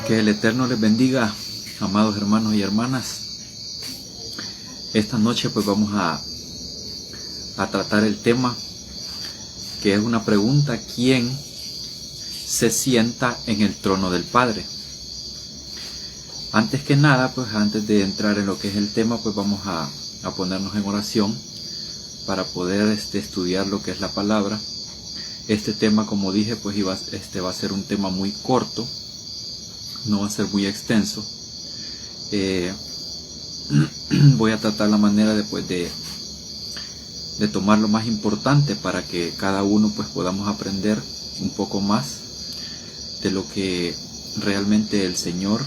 Que el Eterno les bendiga, amados hermanos y hermanas. Esta noche pues vamos a tratar el tema que es una pregunta: ¿quién se sienta en el trono del Padre? Antes que nada, pues antes de entrar en lo que es el tema, pues vamos a ponernos en oración para poder estudiar lo que es la palabra. Este tema, como dije, pues va a ser un tema muy corto, no va a ser muy extenso. Voy a tratar la manera de tomar lo más importante para que cada uno pues podamos aprender un poco más de lo que realmente el Señor,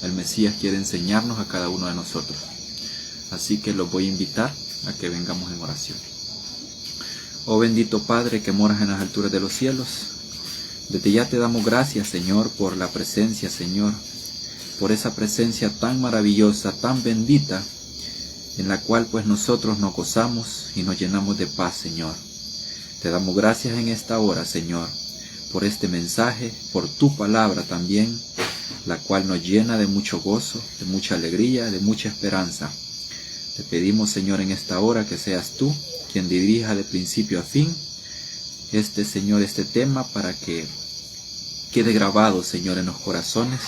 el Mesías, quiere enseñarnos a cada uno de nosotros. Así que los voy a invitar a que vengamos en oración. Oh bendito Padre que moras en las alturas de los cielos, desde ya te damos gracias, Señor, por la presencia, Señor, por esa presencia tan maravillosa, tan bendita, en la cual pues nosotros nos gozamos y nos llenamos de paz, Señor. Te damos gracias en esta hora, Señor, por este mensaje, por tu palabra también, la cual nos llena de mucho gozo, de mucha alegría, de mucha esperanza. Te pedimos, Señor, en esta hora que seas tú quien dirija de principio a fin Señor, este tema, para que quede grabado, Señor, en los corazones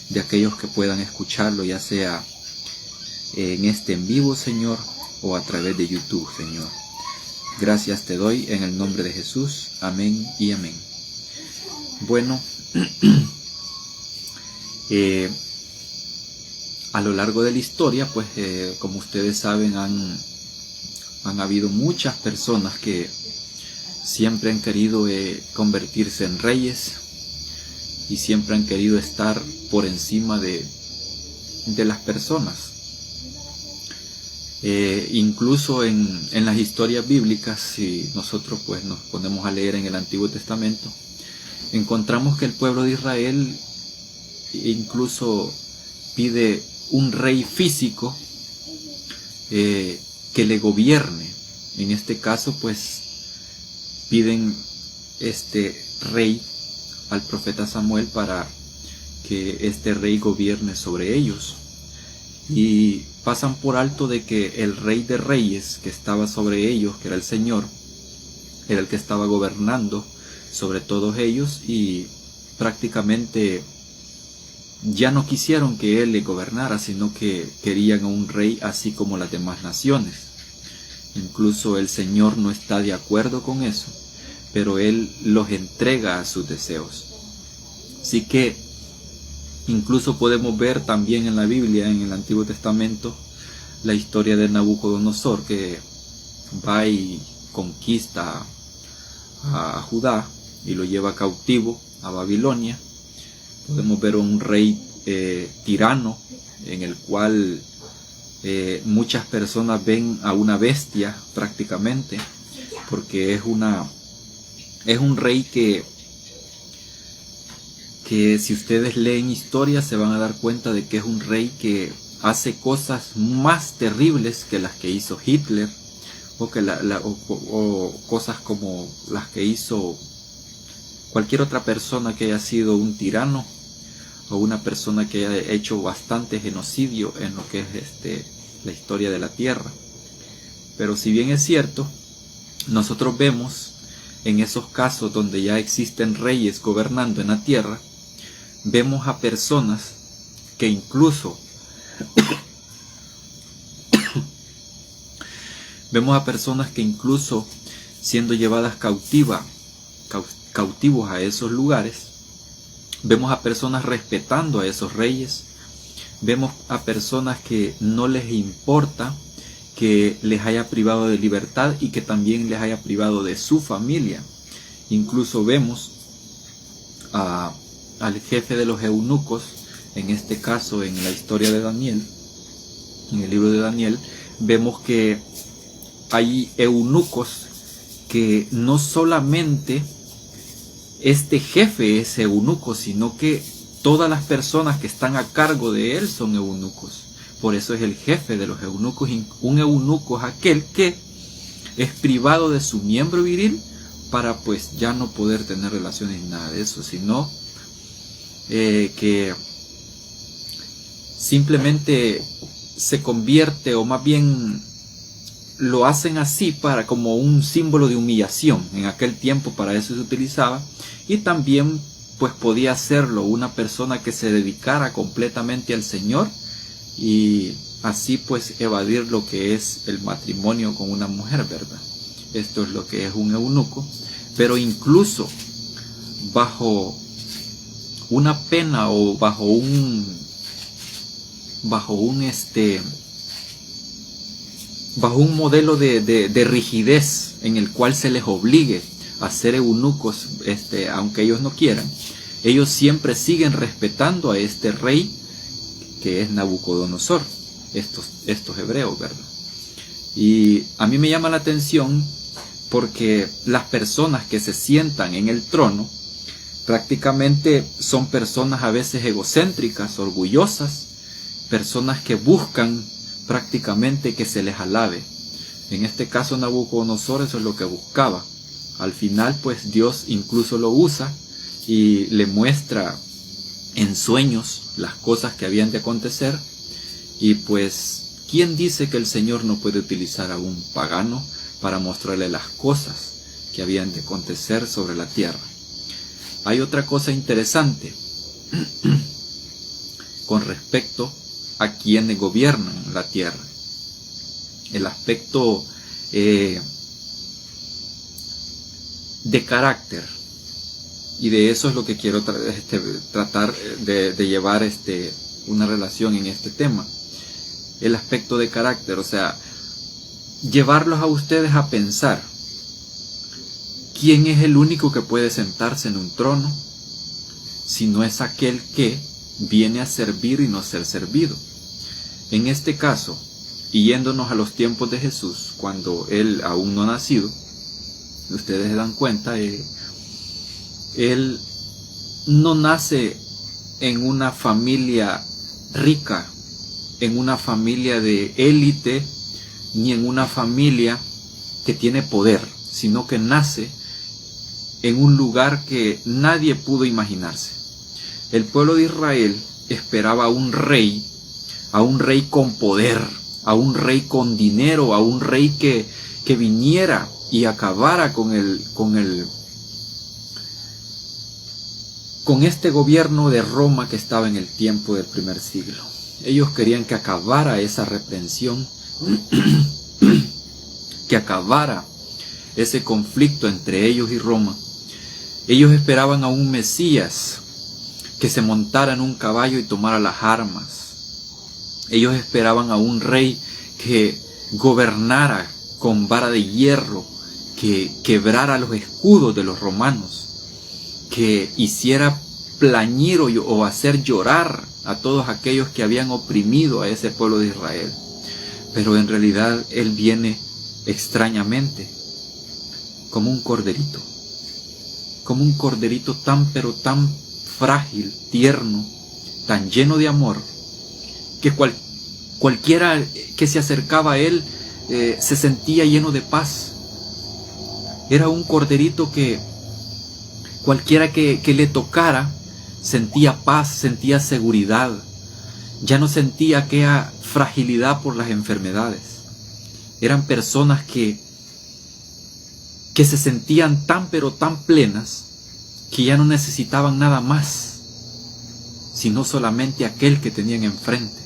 de aquellos que puedan escucharlo, ya sea en vivo, Señor, o a través de YouTube, Señor. Gracias te doy en el nombre de Jesús. Amén y amén. Bueno, a lo largo de la historia, pues como ustedes saben, han habido muchas personas que siempre han querido convertirse en reyes y siempre han querido estar por encima de las personas. Incluso en las historias bíblicas, si nosotros pues nos ponemos a leer en el Antiguo Testamento, encontramos que el pueblo de Israel incluso pide un rey físico que le gobierne. En este caso pues piden este rey al profeta Samuel para que este rey gobierne sobre ellos, y pasan por alto de que el rey de reyes que estaba sobre ellos, que era el Señor, era el que estaba gobernando sobre todos ellos, y prácticamente ya no quisieron que él le gobernara, sino que querían a un rey así como las demás naciones. Incluso el Señor no está de acuerdo con eso, pero Él los entrega a sus deseos. Así que incluso podemos ver también en la Biblia, en el Antiguo Testamento, la historia de Nabucodonosor, que va y conquista a Judá y lo lleva cautivo a Babilonia. Podemos ver un rey tirano, en el cual muchas personas ven a una bestia prácticamente, porque es un rey que si ustedes leen historia se van a dar cuenta de que es un rey que hace cosas más terribles que las que hizo Hitler, o cosas como las que hizo cualquier otra persona que haya sido un tirano, o una persona que haya hecho bastante genocidio en lo que es la historia de la tierra. Pero si bien es cierto, nosotros vemos en esos casos donde ya existen reyes gobernando en la tierra, vemos a personas que incluso siendo llevadas cautivos a esos lugares, vemos a personas respetando a esos reyes, vemos a personas que no les importa que les haya privado de libertad y que también les haya privado de su familia. Incluso vemos al jefe de los eunucos, en este caso en la historia de Daniel, en el libro de Daniel, vemos que hay eunucos que no solamente este jefe es eunuco, sino que todas las personas que están a cargo de él son eunucos. Por eso es el jefe de los eunucos. Un eunuco es aquel que es privado de su miembro viril para pues ya no poder tener relaciones ni nada de eso, sino que simplemente se convierte, o más bien lo hacen así para como un símbolo de humillación. En aquel tiempo para eso se utilizaba, y también pues podía hacerlo una persona que se dedicara completamente al Señor y así pues evadir lo que es el matrimonio con una mujer, ¿verdad? Esto es lo que es un eunuco, pero incluso bajo una pena o bajo un modelo de rigidez en el cual se les obligue a ser eunucos, aunque ellos no quieran, ellos siempre siguen respetando a este rey que es Nabucodonosor, estos hebreos, ¿verdad? Y a mí me llama la atención porque las personas que se sientan en el trono prácticamente son personas a veces egocéntricas, orgullosas, personas que buscan prácticamente que se les alabe. En este caso Nabucodonosor eso es lo que buscaba. Al final pues Dios incluso lo usa y le muestra en sueños las cosas que habían de acontecer, y pues ¿quién dice que el Señor no puede utilizar a un pagano para mostrarle las cosas que habían de acontecer sobre la tierra? Hay otra cosa interesante con respecto a quienes gobiernan la tierra. El aspecto de carácter, y de eso es lo que quiero tratar de llevar una relación en este tema. El aspecto de carácter, o sea, llevarlos a ustedes a pensar quién es el único que puede sentarse en un trono si no es aquel que viene a servir y no ser servido. En este caso, y yéndonos a los tiempos de Jesús, cuando él aún no ha nacido, ustedes se dan cuenta, él no nace en una familia rica, en una familia de élite, ni en una familia que tiene poder, sino que nace en un lugar que nadie pudo imaginarse. El pueblo de Israel esperaba a un rey con poder, a un rey con dinero, a un rey que viniera y acabara con este gobierno de Roma que estaba en el tiempo del primer siglo. Ellos querían que acabara esa reprensión, que acabara ese conflicto entre ellos y Roma. Ellos esperaban a un Mesías que se montara en un caballo y tomara las armas. Ellos esperaban a un rey que gobernara con vara de hierro, que quebrara los escudos de los romanos, que hiciera plañir o hacer llorar a todos aquellos que habían oprimido a ese pueblo de Israel. Pero en realidad él viene extrañamente como un corderito tan pero tan frágil, tierno, tan lleno de amor, que cualquiera que se acercaba a él se sentía lleno de paz. Era un corderito que cualquiera que le tocara sentía paz, sentía seguridad, ya no sentía aquella fragilidad por las enfermedades. Eran personas que se sentían tan pero tan plenas que ya no necesitaban nada más, sino solamente aquel que tenían enfrente.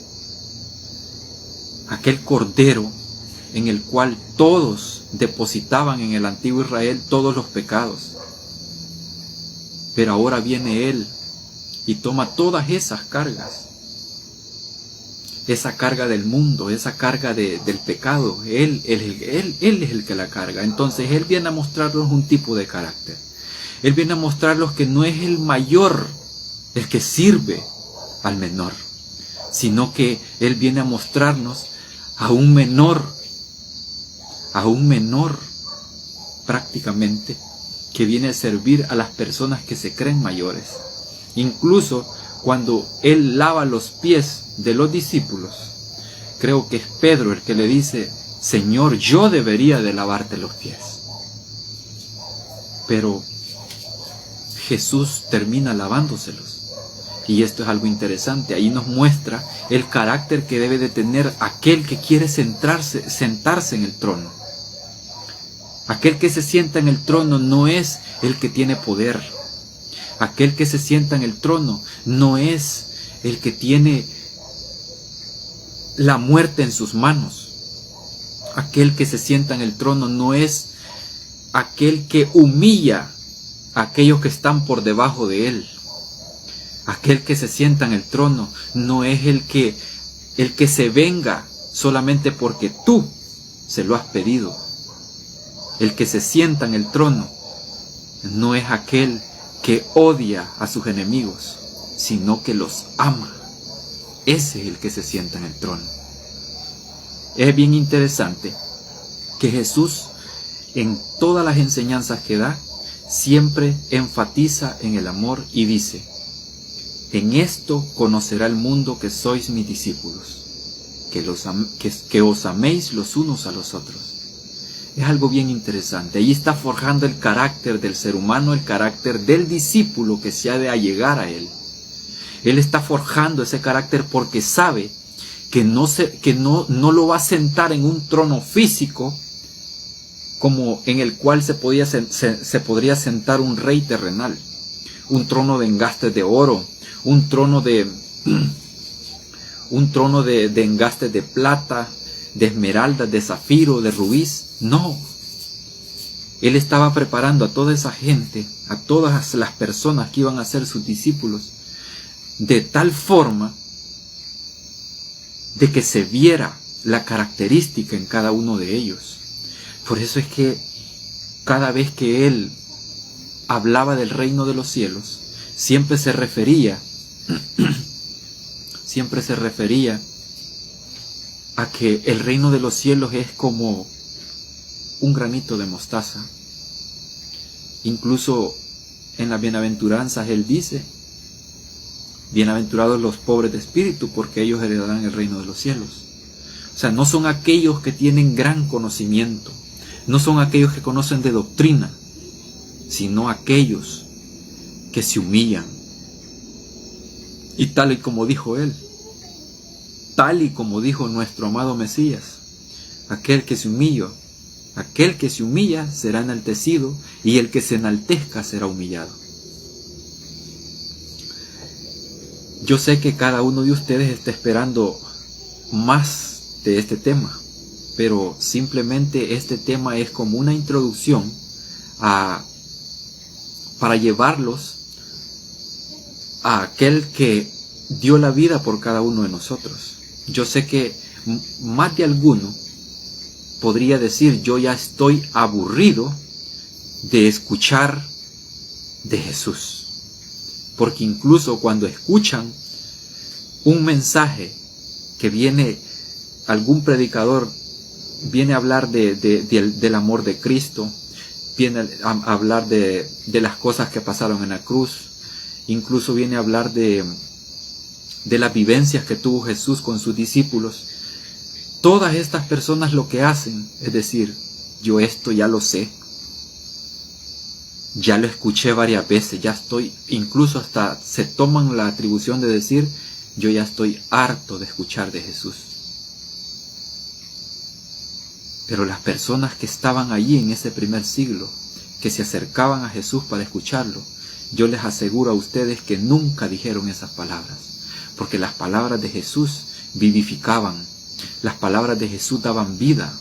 Aquel cordero en el cual todos depositaban en el antiguo Israel todos los pecados. Pero ahora viene Él y toma todas esas cargas. Esa carga del mundo, esa carga del pecado, Él es el que la carga. Entonces Él viene a mostrarnos un tipo de carácter. Él viene a mostrarnos que no es el mayor el que sirve al menor, sino que Él viene a mostrarnos a un menor prácticamente, que viene a servir a las personas que se creen mayores. Incluso cuando Él lava los pies de los discípulos, creo que es Pedro el que le dice: Señor, yo debería de lavarte los pies. Pero Jesús termina lavándoselos. Y esto es algo interesante. Ahí nos muestra el carácter que debe de tener aquel que quiere sentarse en el trono. Aquel que se sienta en el trono no es el que tiene poder. Aquel que se sienta en el trono no es el que tiene la muerte en sus manos. Aquel que se sienta en el trono no es aquel que humilla a aquellos que están por debajo de él. Aquel que se sienta en el trono no es el que se venga solamente porque tú se lo has pedido. El que se sienta en el trono no es aquel que odia a sus enemigos, sino que los ama. Ese es el que se sienta en el trono. Es bien interesante que Jesús, en todas las enseñanzas que da, siempre enfatiza en el amor y dice: en esto conocerá el mundo que sois mis discípulos, que os améis los unos a los otros. Es algo bien interesante. Ahí está forjando el carácter del ser humano, el carácter del discípulo que se ha de allegar a él. Él está forjando ese carácter porque sabe que no lo va a sentar en un trono físico como en el cual se podría sentar un rey terrenal. Un trono de engastes de oro, un trono de engastes de plata, de esmeraldas, de zafiro, de rubíes. No. Él estaba preparando a toda esa gente, a todas las personas que iban a ser sus discípulos, de tal forma de que se viera la característica en cada uno de ellos. Por eso es que cada vez que él hablaba del reino de los cielos, siempre se refería a que el reino de los cielos es como un granito de mostaza. Incluso en las bienaventuranzas él dice: bienaventurados los pobres de espíritu, porque ellos heredarán el reino de los cielos. O sea, no son aquellos que tienen gran conocimiento, no son aquellos que conocen de doctrina, sino aquellos que se humillan. Y tal y como dijo él, tal y como dijo nuestro amado Mesías, aquel que se humilla será enaltecido, y el que se enaltezca será humillado. Yo sé que cada uno de ustedes está esperando más de este tema, pero simplemente este tema es como una introducción para llevarlos a aquel que dio la vida por cada uno de nosotros. Yo sé que más de alguno podría decir: yo ya estoy aburrido de escuchar de Jesús. Porque incluso cuando escuchan un mensaje que viene, algún predicador viene a hablar del amor de Cristo, viene a hablar de las cosas que pasaron en la cruz, incluso viene a hablar de las vivencias que tuvo Jesús con sus discípulos. Todas estas personas lo que hacen es decir: yo esto ya lo sé, ya lo escuché varias veces, ya estoy, incluso hasta se toman la atribución de decir: yo ya estoy harto de escuchar de Jesús. Pero las personas que estaban allí en ese primer siglo, que se acercaban a Jesús para escucharlo, yo les aseguro a ustedes que nunca dijeron esas palabras, porque las palabras de Jesús vivificaban, las palabras de Jesús daban vida.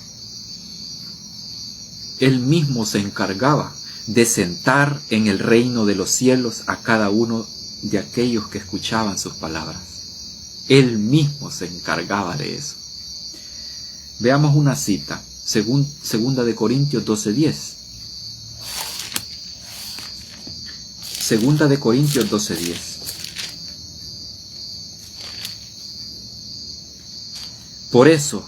Él mismo se encargaba de sentar en el reino de los cielos a cada uno de aquellos que escuchaban sus palabras. Él mismo se encargaba de eso. Veamos una cita, Segunda de Corintios 12:10. Segunda de Corintios 12:10. Por eso,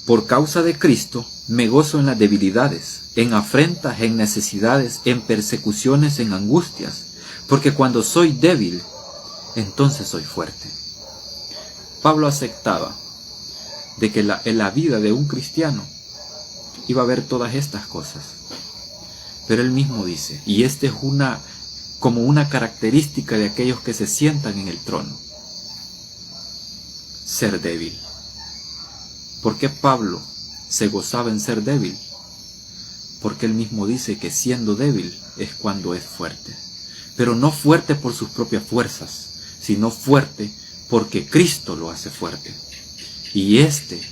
por causa de Cristo, me gozo en las debilidades, en afrentas, en necesidades, en persecuciones, en angustias, porque cuando soy débil, entonces soy fuerte. Pablo aceptaba de que en la vida de un cristiano iba a haber todas estas cosas. Pero él mismo dice, y esta es una como una característica de aquellos que se sientan en el trono. Ser débil. ¿Por qué Pablo se gozaba en ser débil? Porque él mismo dice que siendo débil es cuando es fuerte. Pero no fuerte por sus propias fuerzas, sino fuerte porque Cristo lo hace fuerte. Y este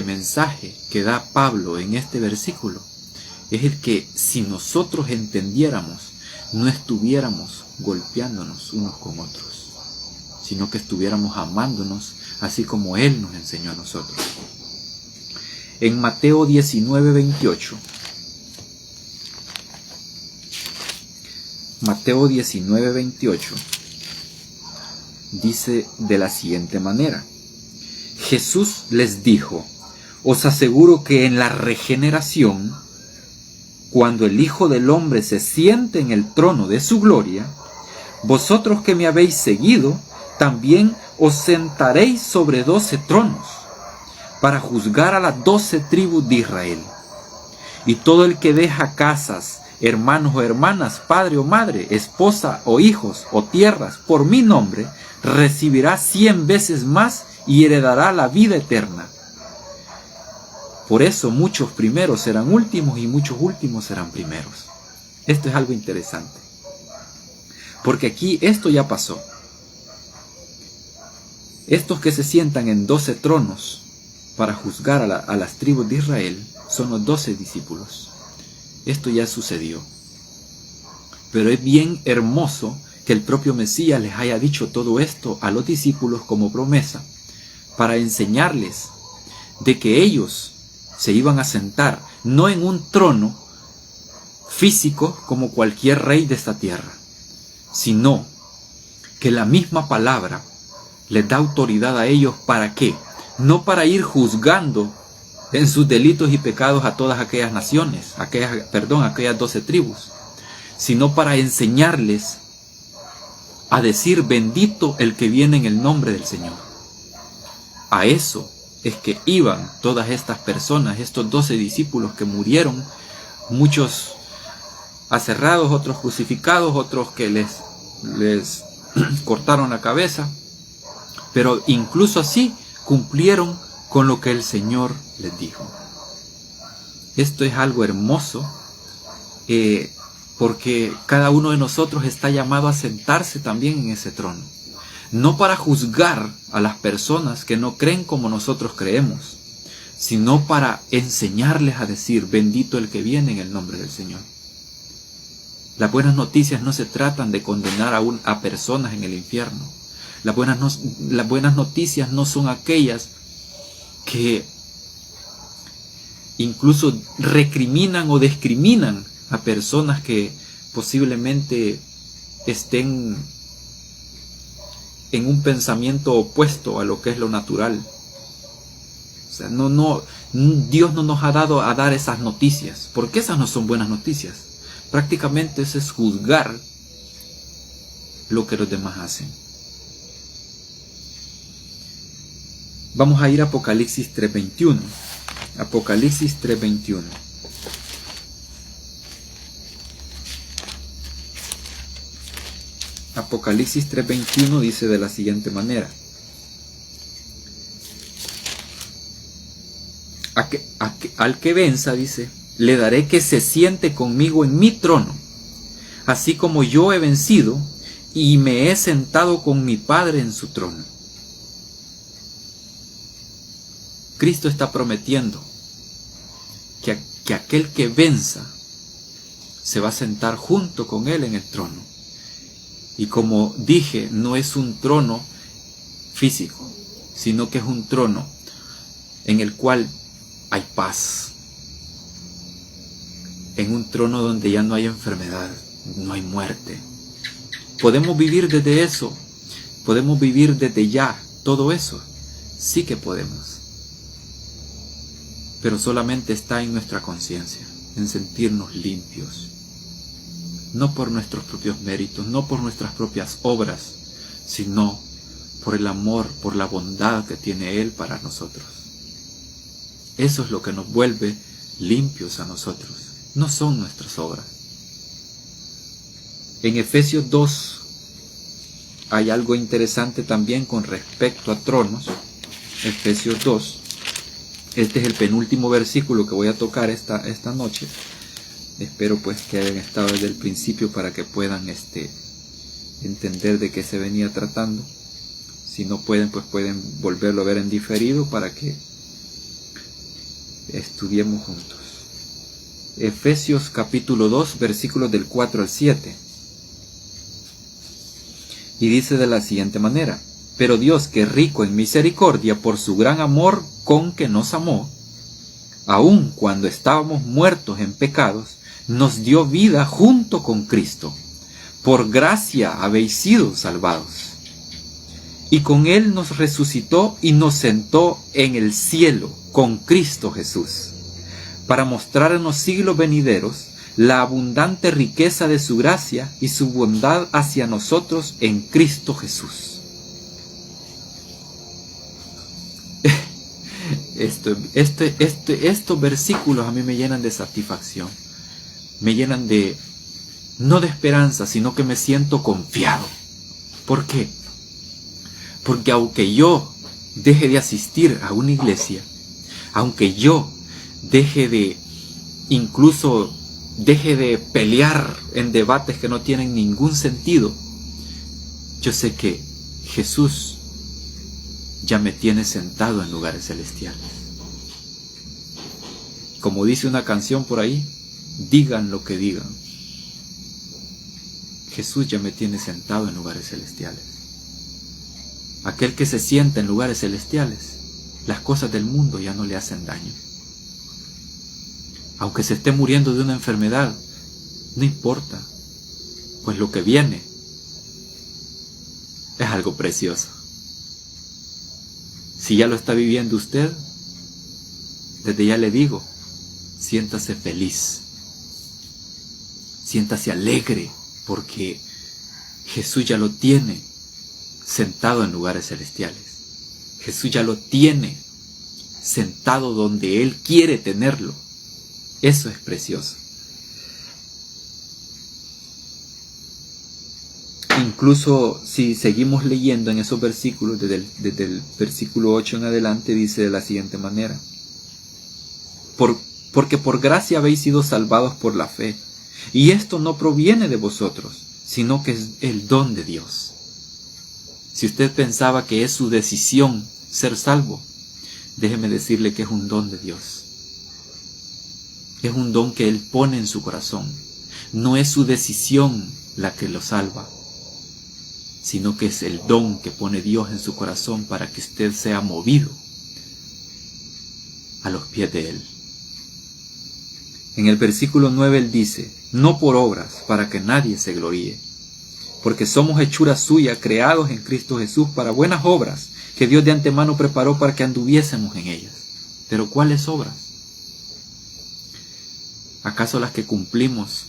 mensaje que da Pablo en este versículo es el que, si nosotros entendiéramos, no estuviéramos golpeándonos unos con otros, sino que estuviéramos amándonos así como Él nos enseñó a nosotros. En Mateo 19:28, Mateo 19:28 dice de la siguiente manera: Jesús les dijo: os aseguro que en la regeneración, cuando el Hijo del Hombre se siente en el trono de su gloria, vosotros que me habéis seguido, también os sentaréis sobre 12 tronos, para juzgar a las 12 tribus de Israel. Y todo el que deja casas, hermanos o hermanas, padre o madre, esposa o hijos o tierras, por mi nombre, recibirá 100 veces más y heredará la vida eterna. Por eso muchos primeros serán últimos y muchos últimos serán primeros. Esto es algo interesante, porque aquí esto ya pasó. Estos que se sientan en 12 tronos para juzgar a las tribus de Israel son los 12 discípulos. Esto ya sucedió. Pero es bien hermoso que el propio Mesías les haya dicho todo esto a los discípulos como promesa, para enseñarles de que ellos se iban a sentar no en un trono físico como cualquier rey de esta tierra, sino que la misma palabra les da autoridad a ellos. ¿Para qué? No para ir juzgando en sus delitos y pecados a todas aquellas naciones, aquellas 12 tribus, sino para enseñarles a decir: bendito el que viene en el nombre del Señor. A eso es que iban todas estas personas, estos 12 discípulos que murieron, muchos aserrados, otros crucificados, otros que les cortaron la cabeza, pero incluso así cumplieron con lo que el Señor les dijo. Esto es algo hermoso, porque cada uno de nosotros está llamado a sentarse también en ese trono. No para juzgar a las personas que no creen como nosotros creemos, sino para enseñarles a decir: bendito el que viene en el nombre del Señor. Las buenas noticias no se tratan de condenar a personas en el infierno. Las buenas noticias no son aquellas que incluso recriminan o discriminan a personas que posiblemente estén en un pensamiento opuesto a lo que es lo natural. O sea, Dios no nos ha dado a dar esas noticias, porque esas no son buenas noticias. Prácticamente eso es juzgar lo que los demás hacen. Vamos a ir a Apocalipsis 3:21. Apocalipsis 3:21. Apocalipsis 3:21 dice de la siguiente manera: al que venza, dice, le daré que se siente conmigo en mi trono, así como yo he vencido y me he sentado con mi Padre en su trono. Cristo está prometiendo que aquel que venza se va a sentar junto con Él en el trono. Y como dije, no es un trono físico, sino que es un trono en el cual hay paz. En un trono donde ya no hay enfermedad, no hay muerte. ¿Podemos vivir desde eso? ¿Podemos vivir desde ya todo eso? Sí que podemos. Pero solamente está en nuestra conciencia, en sentirnos limpios. No por nuestros propios méritos, no por nuestras propias obras, sino por el amor, por la bondad que tiene Él para nosotros. Eso es lo que nos vuelve limpios a nosotros. No son nuestras obras. En Efesios 2 hay algo interesante también con respecto a tronos. Efesios 2. Este es el penúltimo versículo que voy a tocar esta noche. Espero pues que hayan estado desde el principio para que puedan entender de qué se venía tratando. Si no pueden, pues pueden volverlo a ver en diferido para que estudiemos juntos. Efesios capítulo 2, versículos del 4 al 7. Y dice de la siguiente manera: pero Dios, que es rico en misericordia por su gran amor con que nos amó, aun cuando estábamos muertos en pecados, nos dio vida junto con Cristo. Por gracia habéis sido salvados. Y con Él nos resucitó y nos sentó en el cielo con Cristo Jesús, para mostrar en los siglos venideros la abundante riqueza de su gracia y su bondad hacia nosotros en Cristo Jesús. Estos versículos a mí me llenan de satisfacción, me llenan no de esperanza, sino que me siento confiado. ¿Por qué? Porque aunque yo deje de asistir a una iglesia, aunque yo deje de pelear en debates que no tienen ningún sentido, yo sé que Jesús ya me tiene sentado en lugares celestiales. Como dice una canción por ahí, digan lo que digan, Jesús ya me tiene sentado en lugares celestiales. Aquel que se sienta en lugares celestiales, las cosas del mundo ya no le hacen daño. Aunque se esté muriendo de una enfermedad, no importa, pues lo que viene es algo precioso. Si ya lo está viviendo usted, desde ya le digo, siéntase feliz, siéntase alegre, porque Jesús ya lo tiene sentado en lugares celestiales. Jesús ya lo tiene sentado donde Él quiere tenerlo. Eso es precioso. Incluso si seguimos leyendo en esos versículos, desde el versículo 8 en adelante, dice de la siguiente manera: porque por gracia habéis sido salvados por la fe, y esto no proviene de vosotros, sino que es el don de Dios. Si usted pensaba que es su decisión ser salvo, déjeme decirle que es un don de Dios. Es un don que Él pone en su corazón. No es su decisión la que lo salva, sino que es el don que pone Dios en su corazón para que usted sea movido a los pies de Él. En el versículo 9 Él dice: no por obras, para que nadie se gloríe, porque somos hechura suya, creados en Cristo Jesús para buenas obras, que Dios de antemano preparó para que anduviésemos en ellas. ¿Pero cuáles obras? ¿Acaso las que cumplimos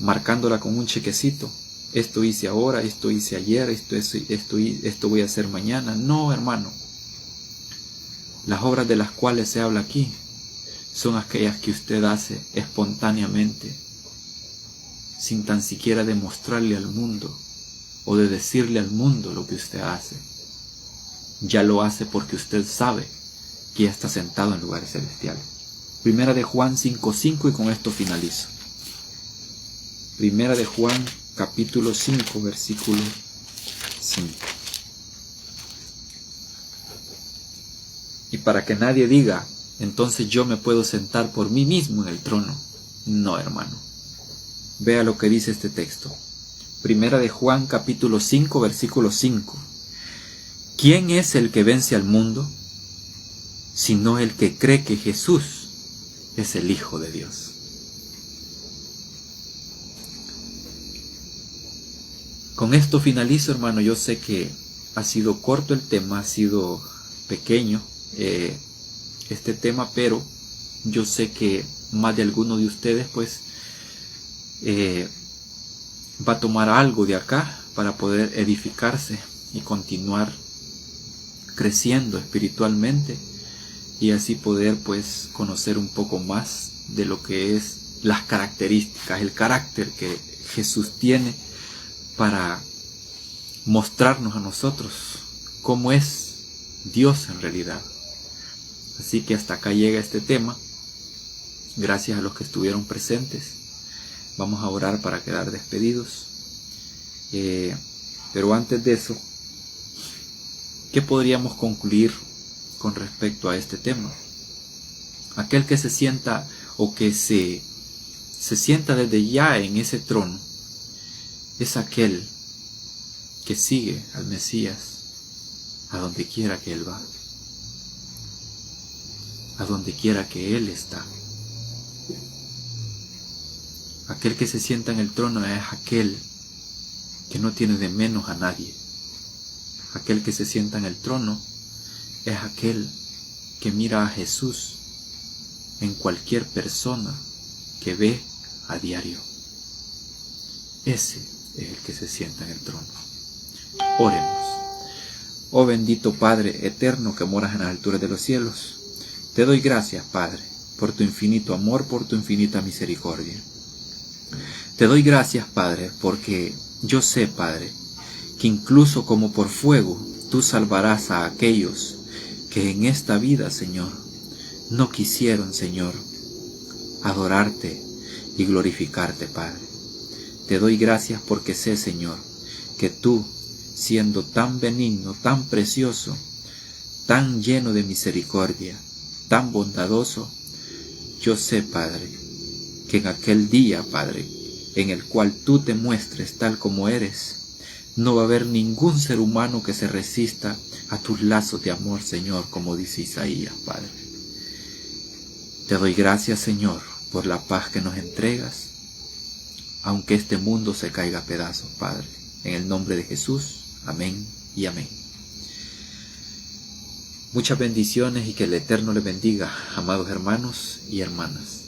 marcándola con un chequecito? Esto hice ahora, esto hice ayer, esto voy a hacer mañana. No, hermano. Las obras de las cuales se habla aquí son aquellas que usted hace espontáneamente, sin tan siquiera demostrarle al mundo o de decirle al mundo lo que usted hace. Ya lo hace porque usted sabe que ya está sentado en lugares celestiales. Primera de Juan 5:5, y con esto finalizo. Primera de Juan capítulo 5, versículo 5. Y para que nadie diga, entonces yo me puedo sentar por mí mismo en el trono. No, hermano. Vea lo que dice este texto. Primera de Juan capítulo 5, versículo 5. ¿Quién es el que vence al mundo? Sino el que cree que Jesús es el Hijo de Dios. Con esto finalizo, hermano. Yo sé que ha sido corto el tema, ha sido pequeño este tema, pero yo sé que más de alguno de ustedes pues va a tomar algo de acá para poder edificarse y continuar creciendo espiritualmente, y así poder pues conocer un poco más de lo que es las características, el carácter que Jesús tiene, para mostrarnos a nosotros cómo es Dios en realidad. Así que hasta acá llega este tema. Gracias a los que estuvieron presentes. Vamos a orar para quedar despedidos. Pero antes de eso, ¿qué podríamos concluir con respecto a este tema? Aquel que se sienta o que se sienta desde ya en ese trono es aquel que sigue al Mesías a donde quiera que Él va, a donde quiera que Él está. Aquel que se sienta en el trono es aquel que no tiene de menos a nadie. Aquel que se sienta en el trono es aquel que mira a Jesús en cualquier persona que ve a diario. Ese es el que se sienta en el trono. Oremos. Oh bendito Padre eterno que moras en las alturas de los cielos, te doy gracias, Padre, por tu infinito amor, por tu infinita misericordia. Te doy gracias, Padre, porque yo sé, Padre, que incluso como por fuego, tú salvarás a aquellos que en esta vida, Señor, no quisieron, Señor, adorarte y glorificarte, Padre. Te doy gracias porque sé, Señor, que tú, siendo tan benigno, tan precioso, tan lleno de misericordia, tan bondadoso, yo sé, Padre, que en aquel día, Padre, en el cual tú te muestres tal como eres, no va a haber ningún ser humano que se resista a tus lazos de amor, Señor, como dice Isaías, Padre. Te doy gracias, Señor, por la paz que nos entregas, aunque este mundo se caiga a pedazos, Padre. En el nombre de Jesús, amén y amén. Muchas bendiciones y que el Eterno les bendiga, amados hermanos y hermanas.